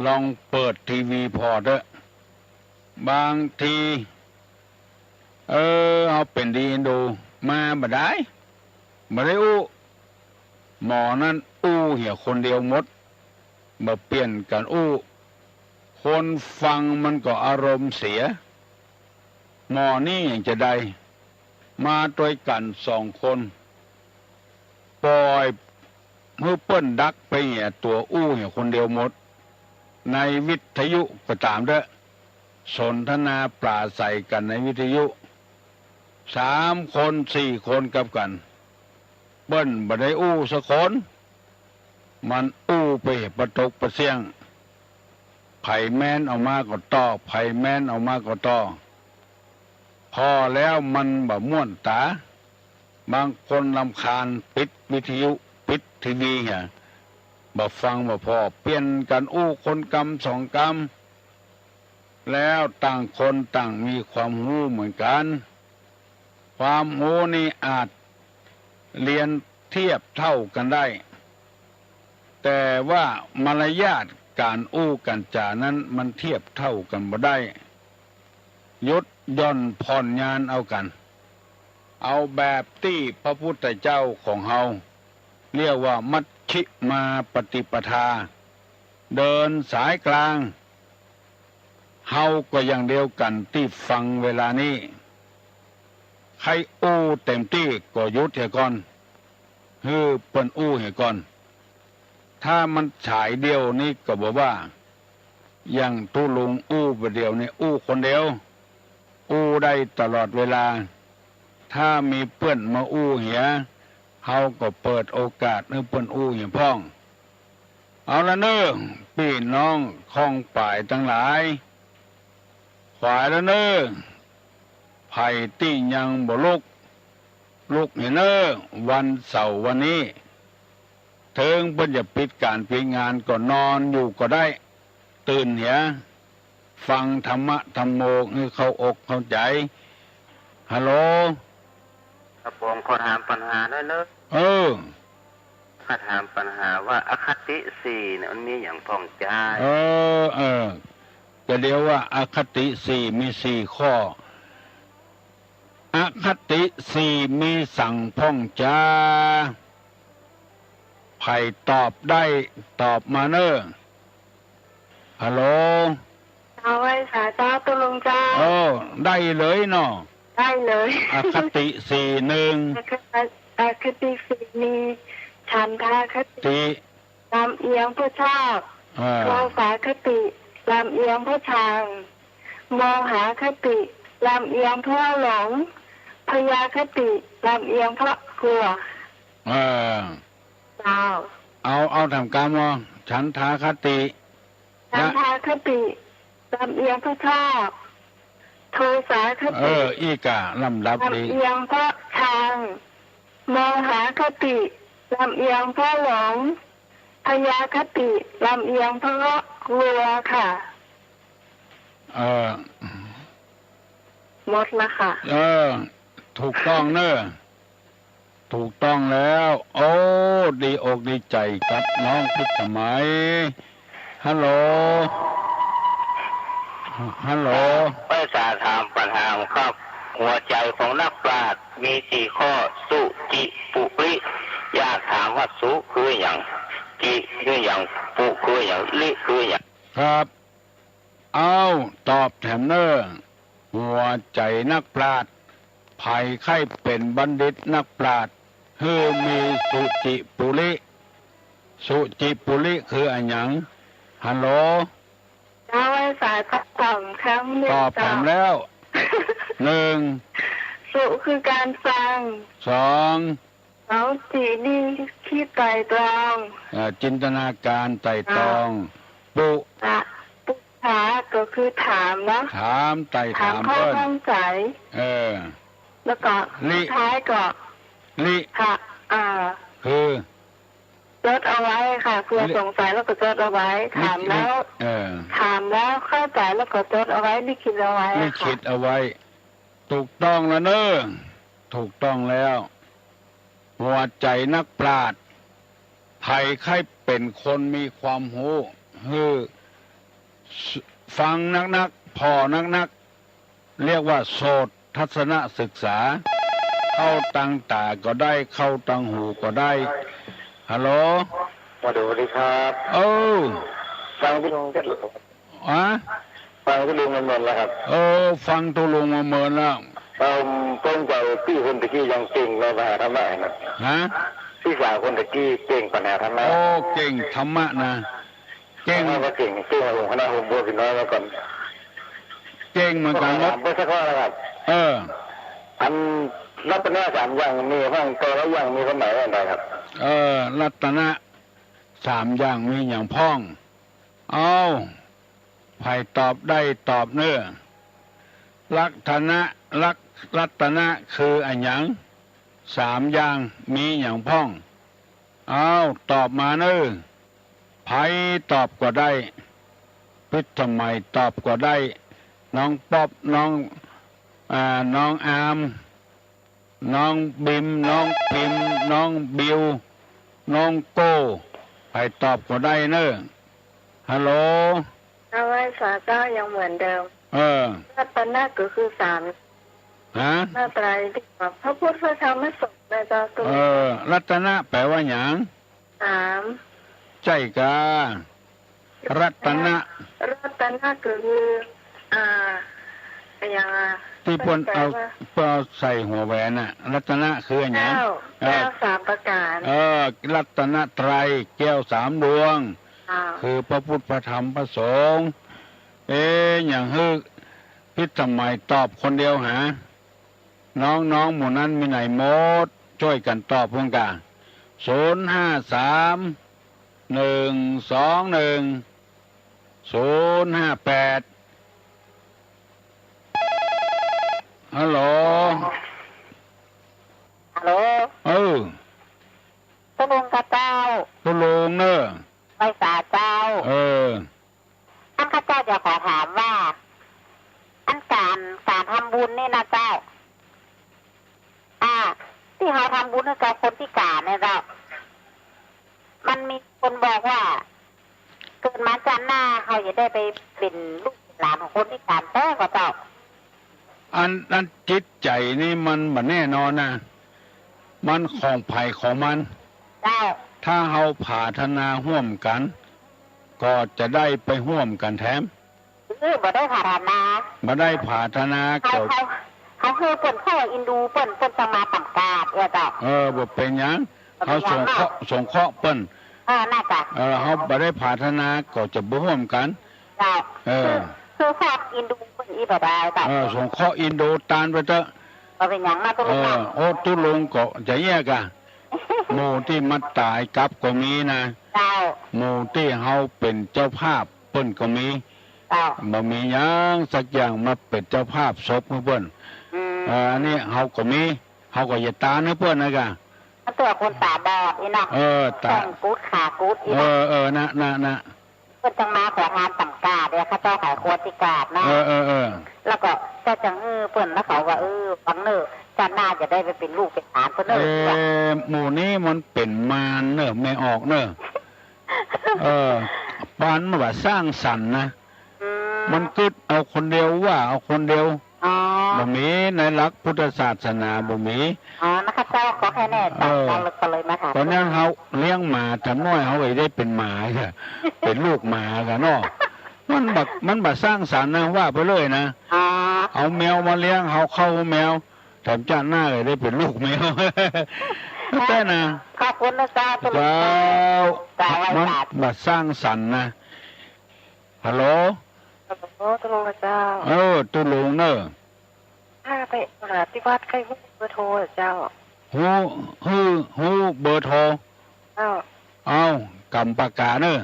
ลองเปิดทีวีพอเถอะบางทีเอาเป็นดีดูมาบ่ได้หมอนั้นเหี่ยวคนเดียวหมดมาเปลี่ยนกันคนฟังมันก็อารมณ์เสียหมอนี่อย่างจะได้มาด้วยกันสองคนปล่อยมือเปิ้นดักไปเหี่ยตัวเหี่ยวคนเดียวหมดในวิทยุก็ตามเด้อสนทนาปราศัยกันในวิทยุ3 คน 4 คนกับกันเปิ้นบ่ได้สักคนมันไปประตกประเสียงไผแม่นออกมาก็ต่อไผแม่นออกมาก็ต่อพอแล้วมันบ่ม่วนตาบางคนรำคาญปิดวิทยุปิดทีวีบ่ฟังบ่พอเปลี่ยนกันคนกำ2 กำแล้วต่างคนต่างมีความรู้เหมือนกันความรู้นี่อาจเรียนเทียบเท่ากันได้แต่ว่ามารยาทการกันจานั้นมันเทียบเท่ากันบ่ได้ยศย่อนผ่อนญาณเอากันเอาแบบที่พระพุทธเจ้าของเฮาเรียกว่ามัชฌิมาปฏิปทาเดินสายกลางเฮาก็อย่างเดียวกันที่ฟังเวลานี้ใครเต็มที่ก็หยุดเสียก่อนเปิ้นเสียก่อนถ้ามันฉายเดียวนี่ก็บอกว่าอย่างตุลุงประเดียวนี่คนเดียวได้ตลอดเวลาถ้ามีเพื่อนมาเหี่ยเฮาก็เปิดโอกาสให้เปิ้นเหี่ยพ้องเอาละเน้อพี่น้องคองป่ายทั้งหลายขวายละเน้อไผ่ที่ยังบ่ลุกเห็นเน้อวันเสาร์วันนี้ถึงเพิ่นจะปิดการปิดงานก็นอนอยู่ก็ได้ตื่นเหี่ยฟังธรรมะธรรมโมให้เข้าอกเข้าใจฮัลโหลครับผมขอถามปัญหาได้เนอะขอถามปัญหาว่าอคติ4เนี่ยมันมีอย่างพ่องใจจะเรียกว่าอคติ4มี4ข้ออคติ4มีสั่งพ่องใจไผ่ตอบได้ตอบมาเนอะฮัลโหลเอาไว้สาเจ้าตุลุงจ้าได้เลยเนาะได้เลยอคติ4 1อคติ4มีฉันทาคติลำเอียงผู้ชอบโทสาคติลำเอียงผู้ชังโมหะคติลำเอียงเพราะหลงพยาคติลำเอียงเพราะกลัวเจ้า เอาทำการว่าฉันทาคติ ฉันทาคติลำเอียงพระชอบโทสาคติ อีกะลำดับดี ลำเอียงพระชังโมหาคติลำเอียงพระหลงพยาคติลำเอียงพระกลัวค่ะหมดละค่ะถูกต้องเนอะถูกต้องแล้วโอ้ดีอกดีใจกับน้องพิสมัยฮัลโหลภาษาถามปัญหาครับหัวใจของนักปราชญ์มี4 ข้อสุจิปุริอยากถามว่าสุคืออย่างจิคืออย่างปุคืออย่างลิคืออย่างครับเอาตอบแถมเนอหัวใจนักปราชญ์ภัยไข้เป็นบัณฑิตนักปราชญ์คือมีสุจิปุริคืออันหยังฮัลโหลดาวไอ้สายพัดต่ำครั้งหนึ่งตอบแถมแล้ว1สุคือการฟัง2แล้วจินี่คิดไตรตรองจินตนาการไตรตรองปุถาก็คือถามนะถามไต่ถามข้อข้องใจแล้วก็ท้ายก็ค่ะคือจดเอาไว้ค่ะเพื่อสงสัยแล้วก็จดเอาไว้ถามแล้วเข้าใจแล้วก็จดเอาไว้ลิขิตเอาไว้ถูกต้องแล้วเนอะถูกต้องแล้วหัวใจนักปราชญ์ภัยไข้เป็นคนมีความรู้ฟังนักพอนักเรียกว่าโสตทัศนศึกษาเข้าตังตาก็ได้เข้าตังหูก็ได้ฮัลโหลสวัสดีครับฟังพี่ลุงเสร็จแล้วฟังพี่ลุงมาเมินแล้วครับฟังตัวลุงมาเมินแล้วต้นใจพี่คนตะกี้ยังเก่งเราปัญหาธรรมะนะพี่สาวคนตะกี้เก่งปัญหาธรรมะเก่งธรรมะนะเก่งก็เก่งลงคณะผมบัวพี่น้อยแล้วก่อนเก่งเหมือนกันครับไม่ใช่ข้ออะไรครับอันรัตนะ3 อย่างมีบ้างตัวละอย่างมีความหมายอะไรครับรัตนะ3 อย่างมีอย่างพ้องไผ่ตอบได้ตอบเนื้อรัตนะคืออันหยัง3 อย่างมีอย่างพ้องตอบมาเนื้อไผ่ตอบก็ได้พิษใหม่ตอบก็ได้น้องป๊อบน้องอามน้องบิมน้องพิมน้องบิวน้องโก้ไผ่ตอบก็ได้เนอะฮัลโหลเอาไว้สาเจ้ายังเหมือนเดิมรัตนะก็คือ3หน้าไตรที่พระพุทธพระธรรมพระสงฆ์ในเจ้าตัวรัตนะแปลว่าหยัง3ใจการัตนะก็คืออย่างที่พนเอาใส่หัวแหวนน่ะรัตนะคืออย่างนี้แก้ว3 ประการรัตนะไตรแก้ว3 ดวงคือพระพุทธพระธรรมพระสงฆ์อย่างพิสมัยตอบคนเดียวหาน้องหมู่นั้นมีไหนหมดช่วยกันตอบพวกกัน053-121-058ฮัลโหลตุลุงกระเจ้าตุลุงเนอะไปสาเจ้าท่านข้าเจ้าจะขอถามว่าอันการทำบุญนี่นะเจ้าที่เขาทำบุญให้กับคนพิการเนี่ยเจ้ามันมีคนบอกว่าเกิดมาจันหน้าเขาจะได้ไปเป็นลูกหลานของคนพิการแต่ก็เจ้าอันจิตใจนี่มันแน่นอนนะมันของไผ่ของมันถ้าเราปรารถนาร่วมกันก็จะได้ไปร่วมกันแถมบ่ได้ปรารถนาเขาคือเปิ่นข้ออินดูเปิ่นสมาต่ำกาดเจ้าบ่เป็นหยังเขาสงเคราะห์เปิ่นน่าจะเขาบ่ได้ปรารถนาก็จะบ่ร่วมกันคือข้ออินดูเปิ่นอีบ่ได้เจ้าสงเคราะห์อินโดตานไปเถอะบ่เป็นหยังนะตุลุงตุลุงก็จะแยกอ่ะ หมู่ที่มาตายกับก็มีนะ เจ้า หมู่ที่เฮาเป็นเจ้าภาพเปิ้นก็มี เจ้า บ่มีหยังสักอย่างมาเป็นเจ้าภาพศพให้เปิ้นอันนี้เฮาก็มีเฮาก็อย่าตาให้เปิ้นนะกะ ถ้าตัวคนตาบอดนี่เนาะ ตา แข่งกูดขากูดอีนะ นะ เพิ่นจังมาขอทานต่ำกาเด้ข้าเจ้าขายควรติกาดนะแล้วก็เจ้าจังเพิ่นแล้วเขาว่าฟังเนอชาติหน้าจะได้ไปเป็นลูกเป็นหลานเพิ่นเนอ หมู่นี้มันเป็นมารเนอะไม่ออกเนอะปานมันว่าสร้างสรรค์นะมันกึดเอาคนเดียวว่าเอาคนเดียวบ่มีในหลักพุทธศาสนาบ่มีนะคะเจ้าขอแค่แน่ตัดกันเลยมาค่ะตอนนั้นเฮาเลี้ยงหมาทำน้อยเฮาได้เป็นหมาค่ะเป็นลูกหมากันเนาะมันบัดสร้างสรรค์นะว่าไปเลยนะเอาแมวมาเลี้ยงเฮาเข้าแมวแถมจ้าหน้าเลยได้เป็นลูกแมวแต่นะขอบคุณนะเจ้ามันบัดสร้างสรรค์นะฮัลโหลตุลุงเจ้าตุลุงเนอะถ้าไปหาที่วัดใครเบอร์โทรเจ้าฮู้เบอร์โทรเอากำปากกาเนอะ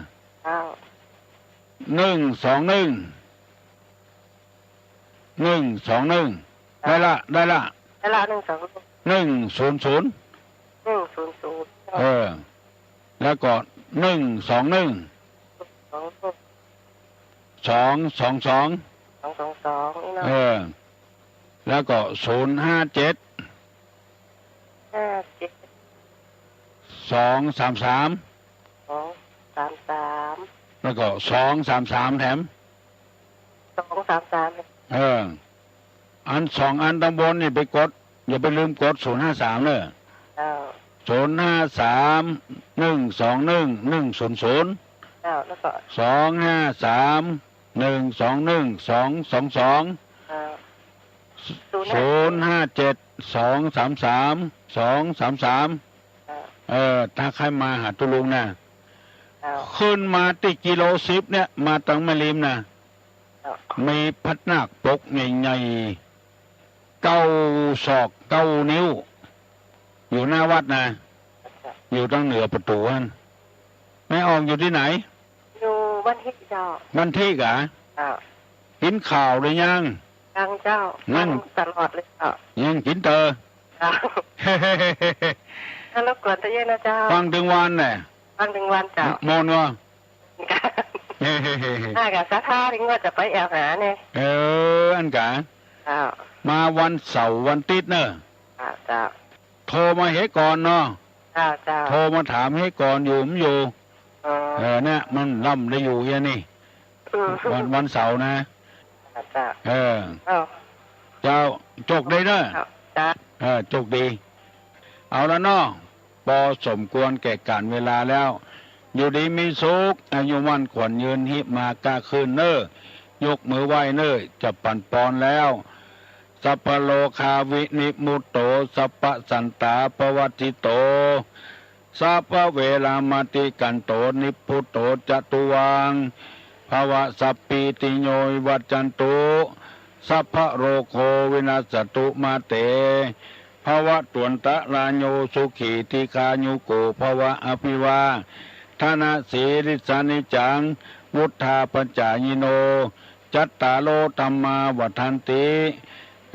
121ได้ละ100แล้วก็222แล้วก็057 233แล้วก็233แถมอัน2อันตำบลนี่ไปกดอย่าไปลืมกด053เนอะ053 121 100แล้วก็253 121 222 057 233 ถ้าใครมาหาตุลุงนะขึ้นมาติกิโล10เนี่ยมาตังแม่ริมนะมีพัดนาคปกใหญ่ๆ9 ศอก 9 นิ้วอยู่หน้าวัดนะอยู่ทางเหนือประตูนั่นไม่ออกอยู่ที่ไหนอยู่บ้านที่เจ้าบ้านที่กะกินข่าวหรือยังเจ้านั่งตลอดเลยยังกินเตอแล้วรบกวนตะเย็นนะเจ้าฟังถึงวันเนี่ยฟังถึงวันเจ้ามอนวะน่ากับสาธาถึงว่าจะไปแอบหาเนี่ยอันกะมาวันเสาร์วันติดเนอะโทรมาเฮก่อนเนาะโทรมาถามเฮก่อนอยู่มั้ยอยู่เนี่ยมันล่ำได้อยู่ยังนี่วันเสาร์นะเจ้าโชคดีเนอะโชคดีเอาละเนาะพอสมควรแก่การเวลาแล้วอยู่ดีมีสุขอายุมั่นขวัญยืนหิมากาคืนเนอะยกมือไหว้เนอะจะปั่นปอนแล้วสัพพโลคาวินิมุตโตสัพพสันตาปวัตติโตสัพพเวลามติกันโตนิพุตโตจตุวังภวะสัพปิติโยวัจจันตุสัพพโรโควินาศตุมาเตภวะตวนตะลาโยสุขีติคายุโกภวะอภิวาทนาสีริสานิจังวุฒาปัญจายโนจัตตาโลธัมมาวัฏันติ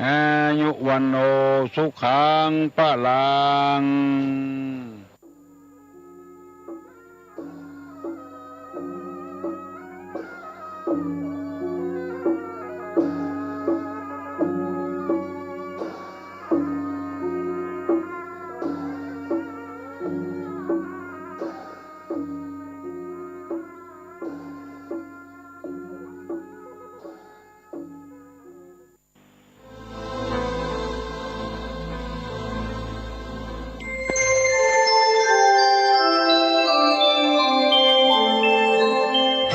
อายุวันโนสุขังพลัง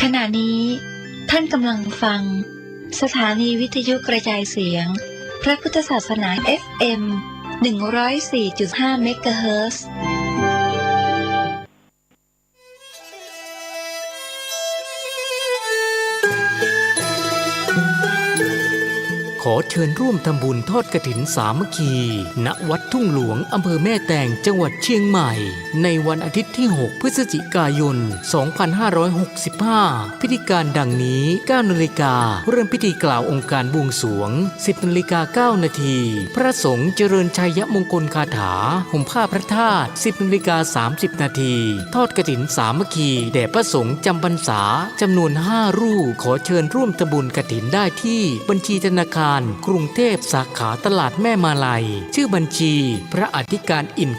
ขณะนี้ท่านกำลังฟังสถานีวิทยุกระจายเสียงพระพุทธศาสนา FM 104.5 เมกะเฮิรตซ์ ขอเชิญร่วมทำบุญทอดกฐินสามัคคี ณ วัดทุ่งหลวงอำเภอแม่แตงจังหวัดเชียงใหม่ ในวันอาทิตย์ที่ 6 พฤศจิกายน 2565 พิธีการดังนี้ 9 นาฬิกาเริ่มพิธีกล่าวองค์การบวงสรวง 10 นาฬิกา 9 นาที พระสงฆ์เจริญชัยมงคลคาถา ห่มผ้าพระธาตุ 10 นาฬิกา 30 นาที ทอดกฐินสามัคคีแด่พระสงฆ์จำพรรษาจำนวน 5 รูป ขอเชิญร่วมทำบุญกฐินได้ที่บัญชีธนาคารกรุงเทพสาขาตลาดแม่มาลัย ชื่อบัญชีพระอธิการอิ่ม